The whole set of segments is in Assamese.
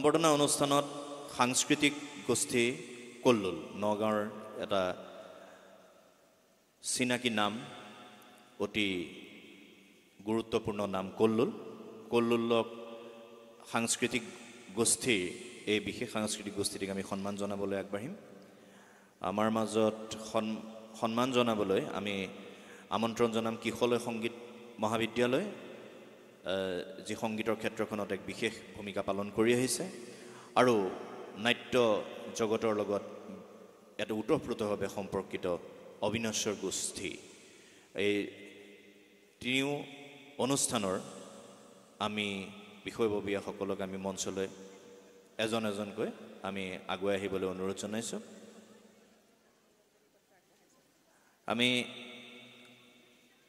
সম্বৰ্ধনা অনুষ্ঠানত সাংস্কৃতিক গোষ্ঠী কল্লুল নগাঁৱৰ এটা চিনাকি নাম অতি গুৰুত্বপূৰ্ণ নাম কল্লুলক সাংস্কৃতিক গোষ্ঠীৰ এই বিশেষ সাংস্কৃতিক গোষ্ঠীটিক আমি সন্মান জনাবলৈ আগবাঢ়িম আমাৰ মাজত সন্মান জনাবলৈ আমি আমন্ত্ৰণ জনাম কিশলয় সংগীত মহাবিদ্যালয় যি সংগীতৰ ক্ষেত্ৰখনত এক বিশেষ ভূমিকা পালন কৰি আহিছে আৰু নাট্য জগতৰ লগত এটা ওতঃপ্ৰোতভাৱে সম্পৰ্কিত অবিনশ্বৰ গোষ্ঠী এই তিনিও অনুষ্ঠানৰ আমি বিষয়ববীয়াসকলক আমি মঞ্চলৈ এজন এজনকৈ আমি আগুৱাই আহিবলৈ অনুৰোধ জনাইছোঁ আমি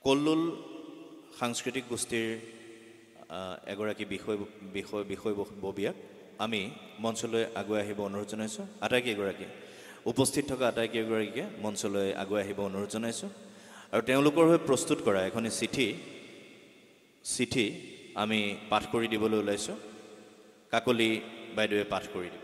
কল্লুল সাংস্কৃতিক গোষ্ঠীৰ এগৰাকী বিষয়ববীয়াক আমি মঞ্চলৈ আগুৱাই আহিব অনুৰোধ জনাইছোঁ আটাইকেইগৰাকী উপস্থিত থকা আটাইকেইগৰাকীকে মঞ্চলৈ আগুৱাই আহিব অনুৰোধ জনাইছোঁ আৰু তেওঁলোকৰ হৈ প্ৰস্তুত কৰা এখন চিঠি আমি পাঠ কৰি দিবলৈ ওলাইছোঁ কাকলি বাইদেৱে পাঠ কৰি দিব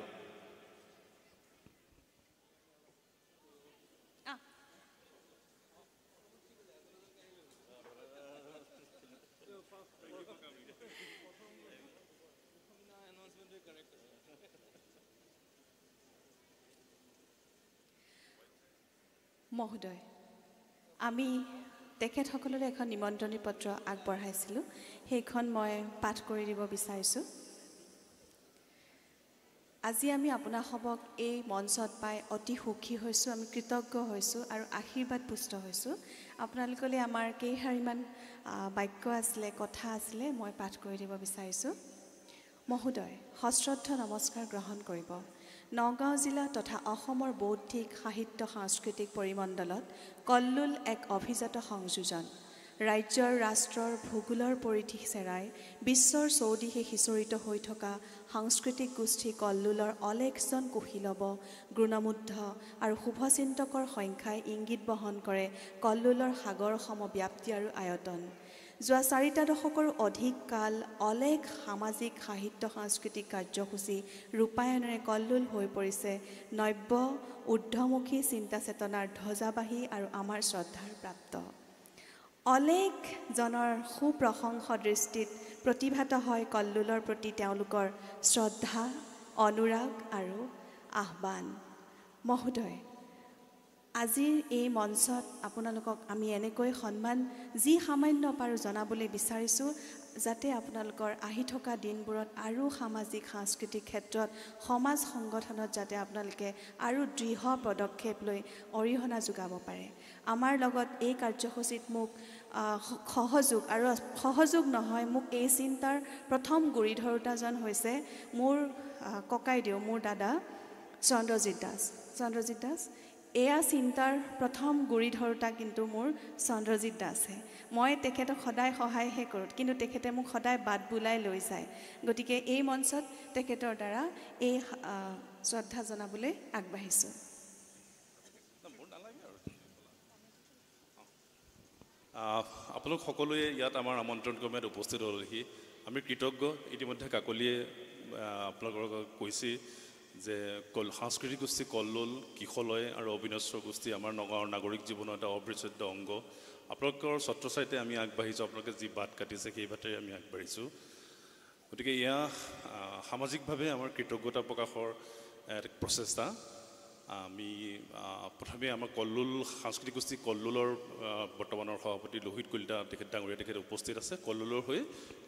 মহোদয় আমি তেখেতসকললৈ এখন নিমন্ত্ৰণী পত্ৰ আগবঢ়াইছিলোঁ সেইখন মই পাঠ কৰি দিব বিচাৰিছোঁ আজি আমি আপোনাসবক এই মঞ্চত পাই অতি সুখী হৈছোঁ আমি কৃতজ্ঞ হৈছোঁ আৰু আশীৰ্বাদ পুষ্ট হৈছোঁ আপোনালোকলৈ আমাৰ কেইশাৰীমান বাক্য আছিলে কথা আছিলে মই পাঠ কৰি দিব বিচাৰিছোঁ মহোদয় সশ্ৰদ্ধ নমস্কাৰ গ্ৰহণ কৰিব নগাঁও জিলা তথা অসমৰ বৌদ্ধিক সাহিত্য সাংস্কৃতিক পৰিমণ্ডলত কল্লুল এক অভিজাত সংযোজন ৰাজ্যৰ ৰাষ্ট্ৰৰ ভূগোলৰ পৰিধি চেৰাই বিশ্বৰ চৌদিশে সিঁচৰিত হৈ থকা সাংস্কৃতিক গোষ্ঠী কল্লুলৰ অলেখজন কুশীলৱ গুণমুগ্ধ আৰু শুভচিন্তকৰ সংখ্যাই ইংগিত বহন কৰে কল্লুলৰ সাগৰ সম ব্যাপ্তি আৰু আয়তন যোৱা 4 দশকৰো অধিক কাল অলেখ সামাজিক সাহিত্য সাংস্কৃতিক কাৰ্যসূচী ৰূপায়ণৰে কল্লুল হৈ পৰিছে নব্য ঊৰ্ধ্বমুখী চিন্তা চেতনাৰ ধ্বজাবাহী আৰু আমাৰ শ্ৰদ্ধাৰ প্ৰাপ্ত অলেখ জনৰ সুপ্ৰশংস দৃষ্টিত প্ৰতিভাত হয় কল্লুলৰ প্ৰতি তেওঁলোকৰ শ্ৰদ্ধা অনুৰাগ আৰু আহ্বান মহোদয় আজিৰ এই মঞ্চত আপোনালোকক আমি এনেকৈ সন্মান যি সামান্য পাৰো জনাবলৈ বিচাৰিছোঁ যাতে আপোনালোকৰ আহি থকা দিনবোৰত আৰু সামাজিক সাংস্কৃতিক ক্ষেত্ৰত সমাজ সংগঠনত যাতে আপোনালোকে আৰু দৃঢ় পদক্ষেপ লৈ অৰিহণা যোগাব পাৰে আমাৰ লগত এই কাৰ্যসূচীত মোক সহযোগ নহয় মোক এই চিন্তাৰ প্ৰথম গুৰিধৰোতাজন হৈছে মোৰ ককাইদেউ মোৰ দাদা চন্দ্ৰজিৎ দাস এয়া চিন্তাৰ প্ৰথম গুৰিধৰোতা কিন্তু মোৰ চন্দ্ৰজিৎ দাসহে মই তেখেতক সদায় সহায়হে কৰোঁ কিন্তু তেখেতে মোক সদায় বাট বুলাই লৈ যায় গতিকে এই মঞ্চত তেখেতৰ দ্বাৰা এই শ্ৰদ্ধা জনাবলৈ আগবাঢ়িছোঁ আপোনালোক সকলোৱে ইয়াত আমাৰ আমন্ত্ৰণ ক্ৰমত উপস্থিত হ'লহি আমি কৃতজ্ঞ ইতিমধ্যে কাকলিয়ে আপোনালোকক কৈছে যে সাংস্কৃতিক গোষ্ঠী কল্লুল কিশলয় আৰু অবিনশ্বৰ গোষ্ঠী আমাৰ নগাঁৱৰ নাগৰিক জীৱনৰ এটা অবিচ্ছেদ্য অংগ আপোনালোকৰ ছত্ৰছায়াতে আমি আগবাঢ়িছোঁ আপোনালোকে যি বাট কাটিছে সেই বাটেৰে আমি আগবাঢ়িছোঁ গতিকে এয়া সামাজিকভাৱে আমাৰ কৃতজ্ঞতা প্ৰকাশৰ এক প্ৰচেষ্টা আমি প্ৰথমে আমাৰ কল্লুল সাংস্কৃতিক গোষ্ঠী কল্লুলৰ বৰ্তমানৰ সভাপতি লোহিত কলিতা তেখেত উপস্থিত আছে কল্লুলৰ হৈ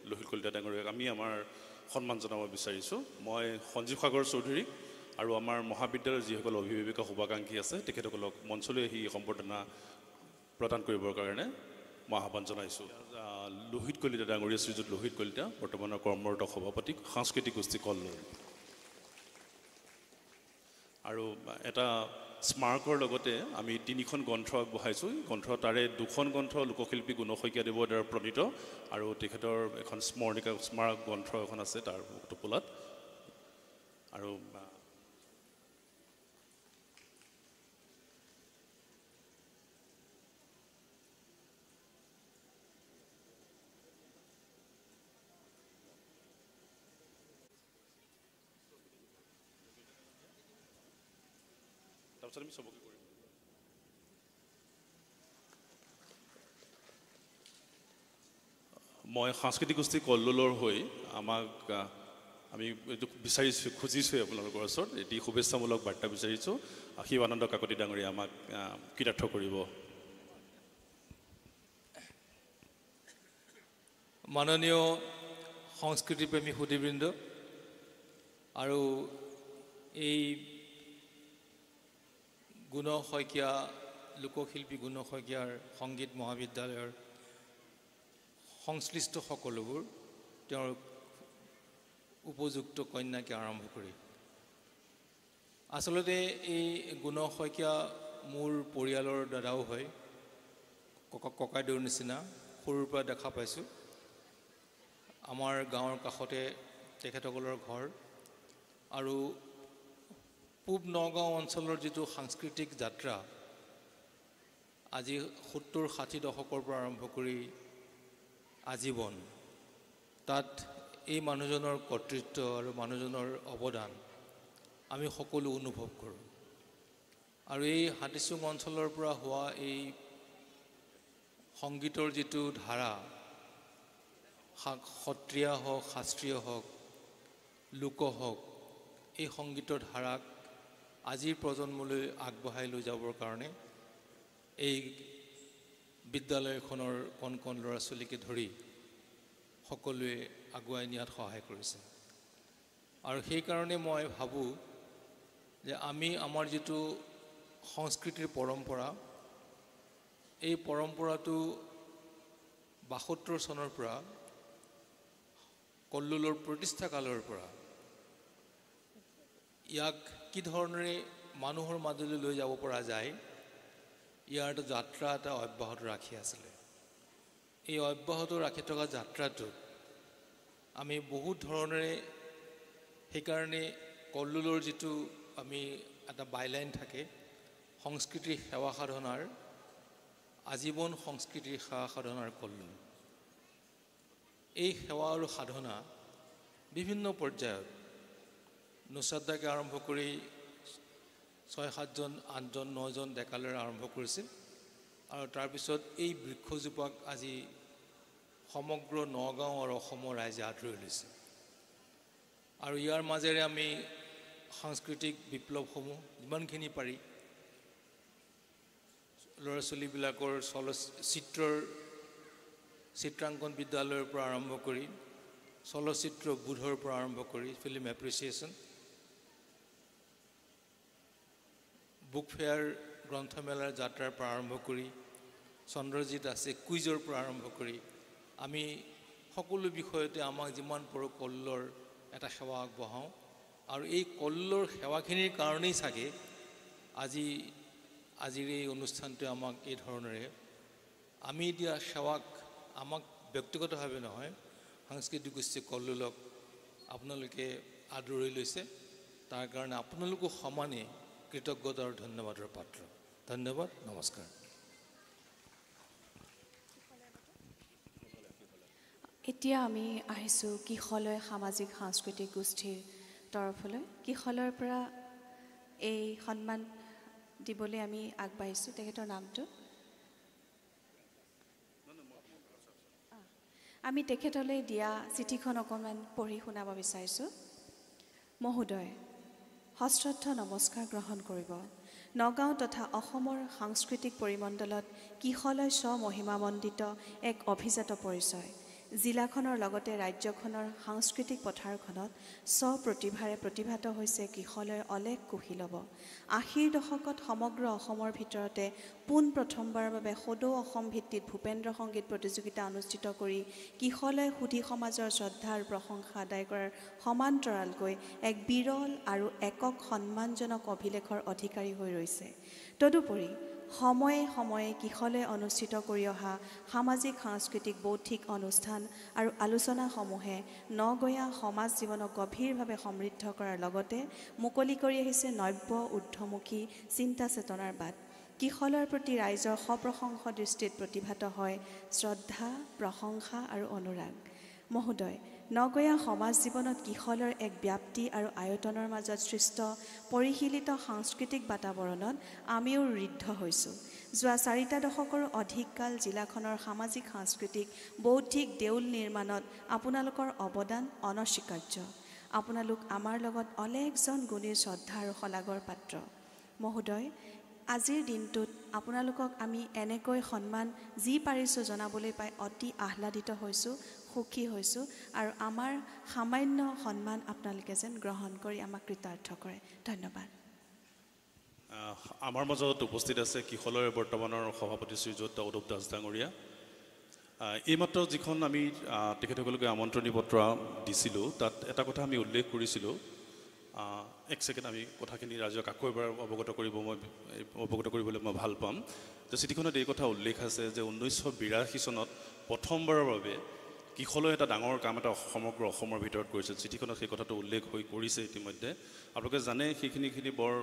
লোহিত কলিতা ডাঙৰীয়াক আমি আমাৰ সন্মান জনাব বিচাৰিছোঁ মই সঞ্জীৱ সাগৰ চৌধুৰী আৰু আমাৰ মহাবিদ্যালয়ৰ যিসকল অভিভাৱিকা শুভাকাংক্ষী আছে তেখেতসকলক মঞ্চলৈ আহি সম্বৰ্ধনা প্ৰদান কৰিবৰ কাৰণে মই আহ্বান জনাইছোঁ লোহিত কলিতা ডাঙৰীয়া শ্ৰীযুত লোহিত কলিতা বৰ্তমানৰ কৰ্মৰত সভাপতি সাংস্কৃতিক গোষ্ঠী কল্লুল আৰু এটা স্মাৰকৰ লগতে আমি 3খন গ্ৰন্থ আগবঢ়াইছোঁ গ্ৰন্থ তাৰে 2খন গ্ৰন্থ লোকশিল্পী গুণ শইকীয়াদেৱৰ দ্বাৰা প্ৰণীত আৰু তেখেতৰ এখন স্মৰণিকা স্মাৰক গ্ৰন্থ এখন আছে তাৰ টোপোলাত আৰু তাৰপিছত আমি চবকে কৰিম। মই সাংস্কৃতিক গোষ্ঠী কল্লোলৰ হৈ আমাক আমি এইটো বিচাৰিছোঁ, খুজিছোঁ আপোনালোকৰ ওচৰত এটি শুভেচ্ছামূলক বাৰ্তা বিচাৰিছোঁ। শিৱানন্দ কাকতি ডাঙৰীয়া আমাক কৃতাৰ্থ কৰিব। মাননীয় সংস্কৃতিপ্ৰেমী সুধীবৃন্দ আৰু এই গুণ শইকীয়া লোকশিল্পী গুণ শইকীয়াৰ সংগীত মহাবিদ্যালয়ৰ সংশ্লিষ্ট সকলোবোৰ তেওঁৰ উপযুক্ত কন্যাকে আৰম্ভ কৰি আচলতে এই গুণ শইকীয়া মোৰ পৰিয়ালৰ দাদাও হয়, ককাইদেউৰ নিচিনা সৰুৰ পৰা দেখা পাইছোঁ। আমাৰ গাঁৱৰ কাষতে তেখেতসকলৰ ঘৰ আৰু পূব নগাঁও অঞ্চলৰ যিটো সাংস্কৃতিক যাত্ৰা আজি 70-60 দশকৰ পৰা আৰম্ভ কৰি আজীৱন, তাত এই মানুহজনৰ কৰ্তৃত্ব আৰু মানুহজনৰ অৱদান আমি সকলো অনুভৱ কৰোঁ। আৰু এই হাতীচুং অঞ্চলৰ পৰা হোৱা এই সংগীতৰ যিটো ধাৰা, সত্ৰীয়া হওক, শাস্ত্ৰীয় হওক, লোক হওক, এই সংগীতৰ ধাৰাক আজিৰ প্ৰজন্মলৈ আগবঢ়াই লৈ যাবৰ কাৰণে এই বিদ্যালয়খনৰ কণ কণ ল'ৰা ছোৱালীকে ধৰি সকলোৱে আগুৱাই নিয়াত সহায় কৰিছে। আৰু সেইকাৰণে মই ভাবোঁ যে আমি আমাৰ যিটো সংস্কৃতিৰ পৰম্পৰা, এই পৰম্পৰাটো 72 চনৰ পৰা কল্লোলৰ প্ৰতিষ্ঠা কালৰ পৰা ইয়াক কি ধৰণেৰে মানুহৰ মাজলৈ লৈ যাব পৰা যায়, ইয়াৰ এটা যাত্ৰা এটা অব্যাহত ৰাখি আছিলে। এই অব্যাহত ৰাখি থকা যাত্ৰাটোত আমি বহুত ধৰণেৰে, সেইকাৰণে কল্লোলৰ যিটো আমি এটা বাইলাইন থাকে, সংস্কৃতিৰ সেৱা সাধনাৰ, আজীৱন সংস্কৃতিৰ সেৱা সাধনাৰ কল্লোল। এই সেৱা আৰু সাধনা বিভিন্ন পৰ্যায়ত নুচাদ্দাকে আৰম্ভ কৰি 6-7জন, 8জন, 9জন ডেকালৈ আৰম্ভ কৰিছিল। আৰু তাৰপিছত এই বৃক্ষজোপাক আজি সমগ্ৰ নগাঁও আৰু অসমৰ ৰাইজে আদৰি লৈছে। আৰু ইয়াৰ মাজেৰে আমি সাংস্কৃতিক বিপ্লৱসমূহ যিমানখিনি পাৰি ল'ৰা ছোৱালীবিলাকৰ চিত্ৰাংকন বিদ্যালয়ৰ পৰা আৰম্ভ কৰি চলচ্চিত্ৰ বোধৰ পৰা আৰম্ভ কৰি ফিল্ম এপ্ৰিচিয়েশ্যন, বুক ফেয়াৰ গ্ৰন্থমেলাৰ যাত্ৰাৰ পৰা আৰম্ভ কৰি চন্দ্ৰজিৎ আছে কুইজৰ পৰা আৰম্ভ কৰি আমি সকলো বিষয়তে আমাক যিমান পাৰোঁ কল্লোলৰ এটা সেৱা আগবঢ়াওঁ। আৰু এই কল্লোলৰ সেৱাখিনিৰ কাৰণেই চাগে আজিৰ এই অনুষ্ঠানটোৱে আমাক এই ধৰণেৰে আমি দিয়া সেৱাক, আমাক ব্যক্তিগতভাৱে নহয়, সাংস্কৃতিক গোষ্ঠী কল্লোলক আপোনালোকে আদৰি লৈছে। তাৰ কাৰণে আপোনালোকো সমানে কৃতজ্ঞতা আৰু ধন্যবাদৰ পাত্ৰ। ধন্যবাদ, নমস্কাৰ। এতিয়া আমি আহিছোঁ কিশলয় সামাজিক সাংস্কৃতিক গোষ্ঠীৰ তৰফলৈ। কিশলয়ৰ পৰা এই সন্মান দিবলৈ আমি আগবাঢ়িছোঁ। তেখেতৰ নামটো আমি তেখেতলৈ দিয়া চিঠিখন অকণমান পঢ়ি শুনাব বিচাৰিছোঁ। মহোদয়, সশ্ৰদ্ধ নমস্কাৰ গ্ৰহণ কৰিব। নগাঁও তথা অসমৰ সাংস্কৃতিক পৰিমণ্ডলত কিশলয় স্বমহিমামণ্ডিত এক অভিজাত পৰিচয়। জিলাখনৰ লগতে ৰাজ্যখনৰ সাংস্কৃতিক পথাৰখনত স্বপ্ৰতিভাৰে প্ৰতিভাত হৈছে কিশলয়ৰ অলেখ কুশীলৱ। 80ৰ দশকত সমগ্ৰ অসমৰ ভিতৰতে পোনপ্ৰথমবাৰৰ বাবে সদৌ অসম ভিত্তিত ভূপেন্দ্ৰ সংগীত প্ৰতিযোগিতা অনুষ্ঠিত কৰি কিশলয় সুধী সমাজৰ শ্ৰদ্ধা আৰু প্ৰশংসা আদায় কৰাৰ সমান্তৰালকৈ এক বিৰল আৰু একক সন্মানজনক অভিলেখৰ অধিকাৰী হৈ ৰৈছে। তদুপৰি সময়ে সময়ে কিশলয়ে অনুষ্ঠিত কৰি অহা সামাজিক সাংস্কৃতিক বৌদ্ধিক অনুষ্ঠান আৰু আলোচনাসমূহে নগঞা সমাজ জীৱনক গভীৰভাৱে সমৃদ্ধ কৰাৰ লগতে মুকলি কৰি আহিছে নব্য ঊৰ্ধ্বমুখী চিন্তা চেতনাৰ বাট। কিশলয়ৰ প্ৰতি ৰাইজৰ সপ্ৰশংস দৃষ্টিত প্ৰতিভাত হয় শ্ৰদ্ধা, প্ৰশংসা আৰু অনুৰাগ। মহোদয়, নগঞা সমাজ জীৱনত কিশলৰ এক ব্যাপ্তি আৰু আয়তনৰ মাজত সৃষ্ট পৰিশীলিত সাংস্কৃতিক বাতাবৰণত আমিও ঋদ্ধ হৈছোঁ। যোৱা 4টা দশকৰো অধিক কাল জিলাখনৰ সামাজিক সাংস্কৃতিক বৌদ্ধিক দেউল নিৰ্মাণত আপোনালোকৰ অৱদান অনস্বীকাৰ্য। আপোনালোক আমাৰ লগত অলেখজন গুণীৰ শ্ৰদ্ধা আৰু শলাগৰ পাত্ৰ। মহোদয়, আজিৰ দিনটোত আপোনালোকক আমি এনেকৈ সন্মান যি পাৰিছোঁ জনাবলৈ পাই অতি আহ্লাদিত হৈছোঁ, সুখী হৈছোঁ আৰু আমাৰ সামান্য সন্মান আপোনালোকে যেন গ্ৰহণ কৰি আমাক কৃতাৰ্থ কৰে। ধন্যবাদ। আমাৰ মাজত উপস্থিত আছে কিশলয়ৰ বৰ্তমানৰ সভাপতি শ্ৰীযুত অৰূপ দাস ডাঙৰীয়া। এইমাত্ৰ যিখন আমি তেখেতসকলকে আমন্ত্ৰণী পত্ৰ দিছিলোঁ তাত এটা কথা আমি উল্লেখ কৰিছিলোঁ। এক ছেকেণ্ড, আমি কথাখিনি ৰাইজক আকৌ এবাৰ অৱগত কৰিবলৈ মই ভাল পাম যে চিঠিখনত এই কথা উল্লেখ আছে যে 1982 চনত প্ৰথমবাৰৰ বাবে কিশলয় এটা ডাঙৰ কাম এটা সমগ্ৰ অসমৰ ভিতৰত কৰিছিল। চিঠিখনত সেই কথাটো উল্লেখ কৰিছে ইতিমধ্যে। আপোনালোকে জানে সেইখিনি বৰ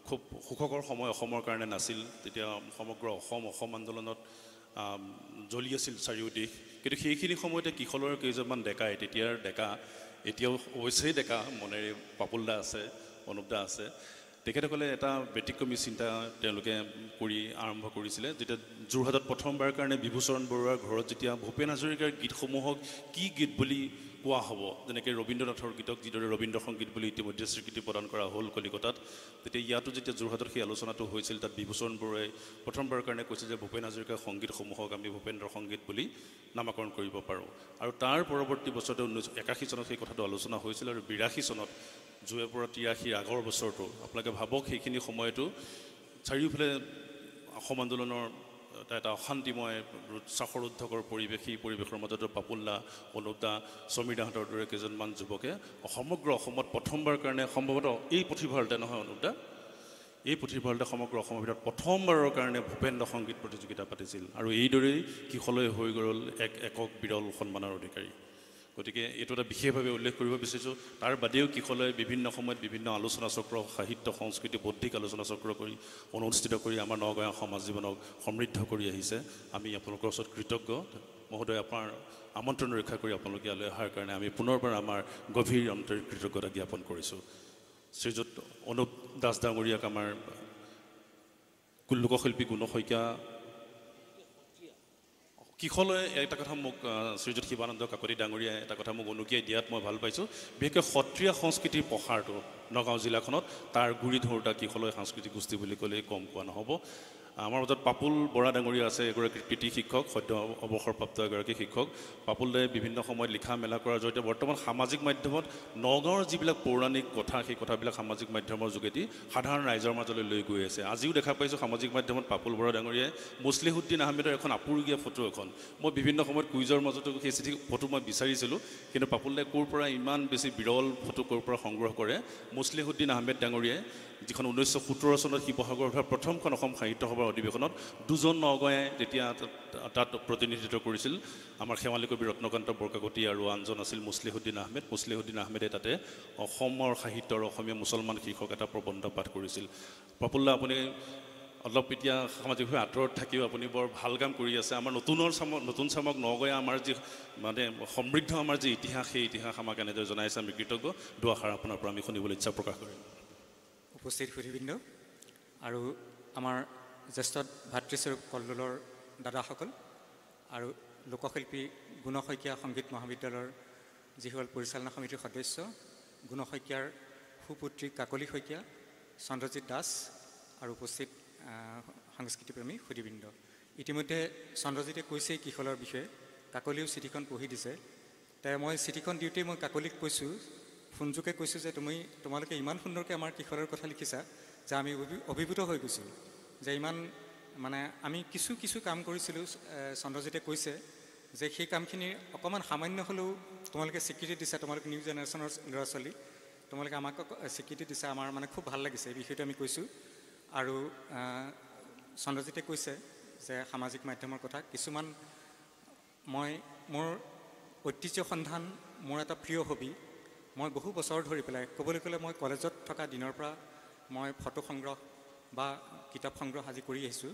খুব সুখকৰ সময় অসমৰ কাৰণে নাছিল। তেতিয়া সমগ্ৰ অসম আন্দোলনত জ্বলি আছিল চাৰিওদিশ। কিন্তু সেইখিনি সময়তে কিশলয়ৰ কেইজনমান ডেকাই, তেতিয়াৰ ডেকা, এতিয়াও অৱশ্যেই ডেকা মনেৰে পাপুল দা আছে, অনুপ দা আছে, তেখেতসকলে এটা ব্যতিক্ৰমী চিন্তা তেওঁলোকে কৰি আৰম্ভ কৰিছিলে। যেতিয়া যোৰহাটত প্ৰথমবাৰৰ কাৰণে বিভূচৰণ বৰুৱাৰ ঘৰত যেতিয়া ভূপেন হাজৰিকাৰ গীতসমূহক কি গীত বুলি কোৱা হ'ব, যেনেকৈ ৰবীন্দ্ৰনাথৰ গীতক যিদৰে ৰবীন্দ্ৰ সংগীত বুলি ইতিমধ্যে স্বীকৃতি প্ৰদান কৰা হ'ল কলিকতাত, তেতিয়া ইয়াতো যেতিয়া যোৰহাটত সেই আলোচনাটো হৈছিল তাত বিভূচৰণ বৰুৱাই প্ৰথমবাৰৰ কাৰণে কৈছিল যে ভূপেন হাজৰিকাৰ সংগীতসমূহক আমি ভূপেন্দ্ৰ সংগীত বুলি নামাকৰণ কৰিব পাৰোঁ। আৰু তাৰ পৰৱৰ্তী বছৰতে 1981 চনত সেই কথাটো আলোচনা হৈছিল আৰু 82 চনত জুয়ে পৰা 83 আগৰ বছৰটো আপোনালোকে ভাবক, সেইখিনি সময়তো চাৰিওফালে অসম আন্দোলনৰ এটা অশান্তিময় শ্বাসৰুদ্ধকৰ পৰিৱেশ। সেই পৰিৱেশৰ মাজতো পাপুল দা, অনুপ দা, সমীৰ দাহঁতৰ দৰে কেইজনমান যুৱকে সমগ্ৰ অসমত প্ৰথমবাৰৰ কাৰণে, সম্ভৱতঃ এই পুথিভঁৰালতে নহয় অনুপ দা, এই পুথিভঁৰালতে সমগ্ৰ অসমৰ ভিতৰত প্ৰথমবাৰৰ কাৰণে ভূপেন্দ্ৰ সংগীত প্ৰতিযোগিতা পাতিছিল। আৰু এইদৰেই কিশলয় হৈ গ'ল একক বিৰল সন্মানৰ অধিকাৰী। গতিকে এইটো এটা বিশেষভাৱে উল্লেখ কৰিব বিচাৰিছোঁ। তাৰ বাদেও কিশলয়ে বিভিন্ন সময়ত বিভিন্ন আলোচনা চক্ৰ, সাহিত্য সংস্কৃতি বৌদ্ধিক আলোচনা চক্ৰ কৰি অনুষ্ঠিত কৰি আমাৰ নগাঁৱৰ সমাজ জীৱনক সমৃদ্ধ কৰি আহিছে। আমি আপোনালোকৰ ওচৰত কৃতজ্ঞ। মহোদয়, আপোনাৰ আমন্ত্ৰণ ৰক্ষা কৰি আপোনালোকে ইয়ালৈ অহাৰ কাৰণে আমি পুনৰবাৰ আমাৰ গভীৰ আন্তৰিক কৃতজ্ঞতা জ্ঞাপন কৰিছোঁ। শ্ৰীযুত অনুপ দাস ডাঙৰীয়াক আমাৰ লোকশিল্পী গুণ শইকীয়া, কিশলয়ে এটা কথা মোক শ্ৰীযুত শিৱানন্দ কাকতি ডাঙৰীয়াই এটা কথা মোক উনুকিয়াই দিয়াত মই ভাল পাইছোঁ। বিশেষকৈ সত্ৰীয়া সংস্কৃতিৰ প্ৰসাৰটো নগাঁও জিলাখনত তাৰ গুৰি ধৰোঁতা কিশলয় সাংস্কৃতিক গোষ্ঠী বুলি ক'লেই কম কোৱা নহ'ব। আমাৰ মাজত পাপুল বৰা ডাঙৰীয়া আছে, এগৰাকী কৃতি শিক্ষক, সদ্য অৱসৰপ্ৰাপ্ত এগৰাকী শিক্ষক। পাপুল দাই বিভিন্ন সময়ত লিখা মেলা কৰাৰ জৰিয়তে বৰ্তমান সামাজিক মাধ্যমত নগাঁৱৰ যিবিলাক পৌৰাণিক কথা, সেই কথাবিলাক সামাজিক মাধ্যমৰ যোগেদি সাধাৰণ ৰাইজৰ মাজলৈ লৈ গৈ আছে। আজিও দেখা পাইছোঁ সামাজিক মাধ্যমত পাপুল বৰা ডাঙৰীয়াই মুছলিহুদ্দিন আহমেদৰ এখন আপুৰুগীয়া ফটো এখন, মই বিভিন্ন সময়ত কুইজৰ মাজতো সেই ফটো মই বিচাৰিছিলোঁ, কিন্তু পাপুল দাই ক'ৰ পৰা ইমান বেছি বিৰল ফটো ক'ৰ পৰা সংগ্ৰহ কৰে। মুছলিহুদ্দিন আহমেদ ডাঙৰীয়াই যিখন 1917 চনত শিৱসাগৰত হোৱা প্ৰথমখন অসম সাহিত্য সভাৰ অধিৱেশনত 2জন নগাঁৱে তেতিয়া তাত প্ৰতিনিধিত্ব কৰিছিল। আমাৰ শেৱালি কবি ৰত্নকান্ত বৰকাকতি আৰু আনজন আছিল মুছলিহুদ্দিন আহমেদ। মুছলিহুদ্দিন আহমেদে তাতে অসমৰ সাহিত্য আৰু অসমীয়া মুছলমান শীৰ্ষক এটা প্ৰবন্ধ পাঠ কৰিছিল। প্ৰফুল্ল, আপুনি অলপ এতিয়া সামাজিকভাৱে আঁতৰত থাকিও আপুনি বৰ ভাল কাম কৰি আছে। আমাৰ নতুন চামক নগঞা আমাৰ যি মানে সমৃদ্ধ আমাৰ যি ইতিহাস, সেই ইতিহাস আমাক এনেদৰে জনাইছে। আমি কৃতজ্ঞ। দুআষাৰ আপোনাৰ পৰা আমি শুনিবলৈ ইচ্ছা প্ৰকাশ কৰিম। উপস্থিত সুধীবৃন্দ আৰু আমাৰ জ্যেষ্ঠ ভাতৃস্বৰূপ কল্লোলৰ দাদাসকল আৰু লোকশিল্পী গুণ শইকীয়া সংগীত মহাবিদ্যালয়ৰ যিসকল পৰিচালনা সমিতিৰ সদস্য, গুণ শইকীয়াৰ সুপুত্ৰী কাকলি শইকীয়া, চন্দ্ৰজিৎ দাস আৰু উপস্থিত সাংস্কৃতিপ্ৰেমী সুধীবৃন্দ। ইতিমধ্যে চন্দ্ৰজিতে কৈছেই কিশলৰ বিষয়ে, কাকলিও চিঠিখন পঢ়ি দিছে। তাই মই চিঠিখন দিওঁতেই মই কাকলিক কৈছোঁ, ফোনযোগে কৈছোঁ যে তোমালোকে ইমান সুন্দৰকৈ আমাৰ কিশলৰ কথা লিখিছা যে আমি অভিভূত হৈ গৈছোঁ যে ইমান মানে আমি কিছু কাম কৰিছিলোঁ। চন্দ্ৰজিতে কৈছে যে সেই কামখিনিৰ অকণমান সামান্য হ'লেও তোমালোকে স্বীকৃতি দিছা, তোমালোকে নিউ জেনেৰেশ্যনৰ ল'ৰা ছোৱালী, তোমালোকে আমাক স্বীকৃতি দিছা, আমাৰ মানে খুব ভাল লাগিছে। এই বিষয়টো আমি কৈছোঁ। আৰু চন্দ্ৰজিতে কৈছে যে সামাজিক মাধ্যমৰ কথা কিছুমান, মোৰ ঐতিহ্য সন্ধান মোৰ এটা প্ৰিয় হবি। মই বহু বছৰ ধৰি পেলাই ক'বলৈ গ'লে মই কলেজত থকা দিনৰ পৰা মই ফটো সংগ্ৰহ বা কিতাপ সংগ্ৰহ আজি কৰি আহিছোঁ।